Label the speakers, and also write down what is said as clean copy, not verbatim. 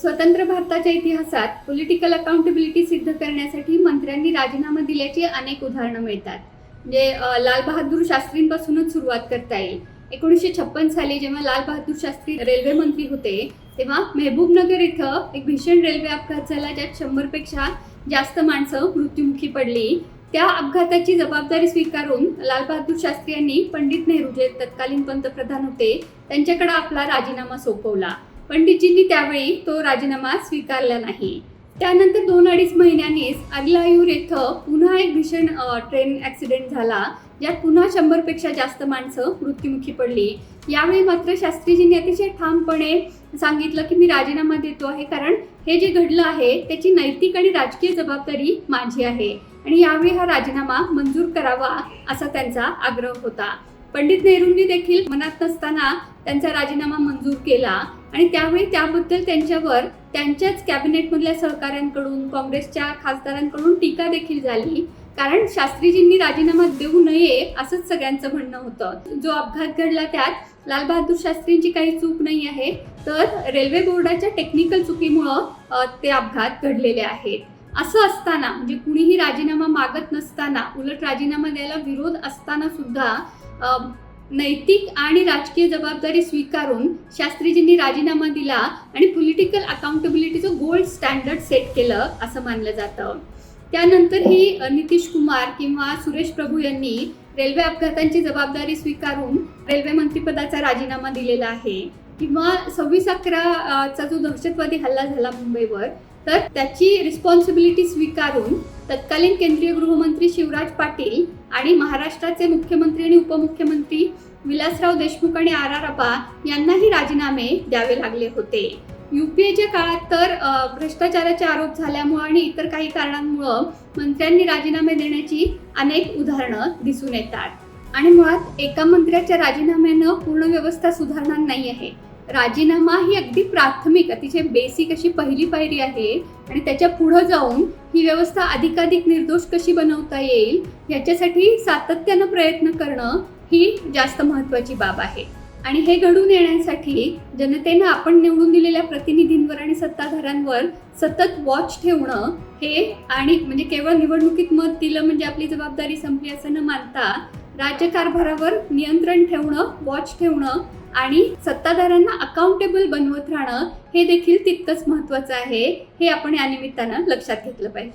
Speaker 1: स्वतंत्र भारताच्या इतिहासात पॉलिटिकल अकाउंटेबिलिटी सिद्ध करण्यासाठी मंत्र्यांनी राजीनामा दिल्याची अनेक उदाहरणं मिळतात. म्हणजे लाल बहादूर शास्त्रींपासूनच सुरुवात करता येईल. 1956 साली जेव्हा लाल बहादूर शास्त्री रेल्वे मंत्री होते तेव्हा मेहबूबनगर इथं एक भीषण रेल्वे अपघात झाला, ज्यात 100 पेक्षा जास्त माणसं मृत्युमुखी पडली. त्या अपघाताची जबाबदारी स्वीकारून लाल बहादूर शास्त्री यांनी पंडित नेहरू, जे तत्कालीन पंतप्रधान होते, त्यांच्याकडे आपला राजीनामा सोपवला. पंडितजींनी त्यावेळी तो राजीनामा स्वीकारला नाही. त्यानंतर 2-2.5 महिन्यांनीच अलायूर येथे पुन्हा एक भीषण ट्रेन ॲक्सिडेंट झाला, ज्यात पुन्हा 100 पेक्षा जास्त माणसं मृत्युमुखी पडली. यावेळी मात्र शास्त्रीजींनी अतिशय ठामपणे सांगितलं की मी राजीनामा देतो आहे, कारण हे जे घडलं आहे त्याची नैतिक आणि राजकीय जबाबदारी माझी आहे आणि यावेळी हा राजीनामा मंजूर करावा असा त्यांचा आग्रह होता. पंडित नेहरूंनी देखील मनात नसताना त्यांचा राजीनामा मंजूर केला आणि त्यावेळी त्याबद्दल त्यांच्यावर त्यांच्याच कॅबिनेटमधल्या सहकाऱ्यांकडून, काँग्रेसच्या खासदारांकडून टीका देखील झाली, कारण शास्त्रीजींनी राजीनामा देऊ नये असंच सगळ्यांचं म्हणणं होतं. जो अपघात घडला त्यात लाल बहादूर शास्त्रींची काही चूक नाही आहे, तर रेल्वे बोर्डाच्या टेक्निकल चुकीमुळं ते अपघात घडलेले आहेत. असं असताना, म्हणजे कुणीही राजीनामा मागत नसताना, उलट राजीनामा द्यायला विरोध असताना सुद्धा नैतिक आणि राजकीय जबाबदारी स्वीकारून शास्त्रीजींनी राजीनामा दिला आणि पॉलिटिकल अकाउंटेबिलिटीचं गोल्ड स्टँडर्ड सेट केलं असं मानलं जातं. त्यानंतरही नितीश कुमार किंवा सुरेश प्रभू यांनी रेल्वे अपघातांची जबाबदारी स्वीकारून रेल्वे मंत्रिपदाचा राजीनामा दिलेला आहे. किंवा 26/11चा जो दहशतवादी हल्ला झाला मुंबईवर, तर त्याची रिस्पॉन्सिबिलिटी स्वीकारून तत्कालीन केंद्रीय गृहमंत्री शिवराज पाटील आणि महाराष्ट्राचे मुख्यमंत्री आणि उपमुख्यमंत्री विलासराव देशमुख आणि आर आबा यांनाही राजीनामे द्यावे लागले होते. UPAच्या काळात तर भ्रष्टाचाराचे आरोप झाल्यामुळं आणि इतर काही कारणांमुळं मंत्र्यांनी राजीनामे देण्याची अनेक उदाहरणं दिसून येतात. आणि मुळात एका मंत्र्याच्या राजीनाम्यानं पूर्ण व्यवस्था सुधारणार नाही आहे. राजीनामा ही अगदी प्राथमिक, अतिशय बेसिक अशी पहिली पायरी आहे आणि त्याच्या पुढं जाऊन ही व्यवस्था अधिकाधिक निर्दोष कशी बनवता येईल याच्यासाठी सातत्यानं प्रयत्न करणं ही जास्त महत्त्वाची बाब आहे. आणि हे घडून येण्यासाठी जनतेनं आपण निवडून दिलेल्या प्रतिनिधींवर आणि सत्ताधाऱ्यांवर सतत वॉच ठेवणं हे, आणि म्हणजे केवळ निवडणुकीत मत दिलं म्हणजे आपली जबाबदारी संपली असं न मानता राज्यकारभारावर नियंत्रण ठेवणं, वॉच ठेवणं आणि सत्ताधाऱ्यांना अकाउंटेबल बनवत राहणं हे देखील तितकंच महत्त्वाचं आहे. हे आपण या निमित्तानं लक्षात घेतलं पाहिजे.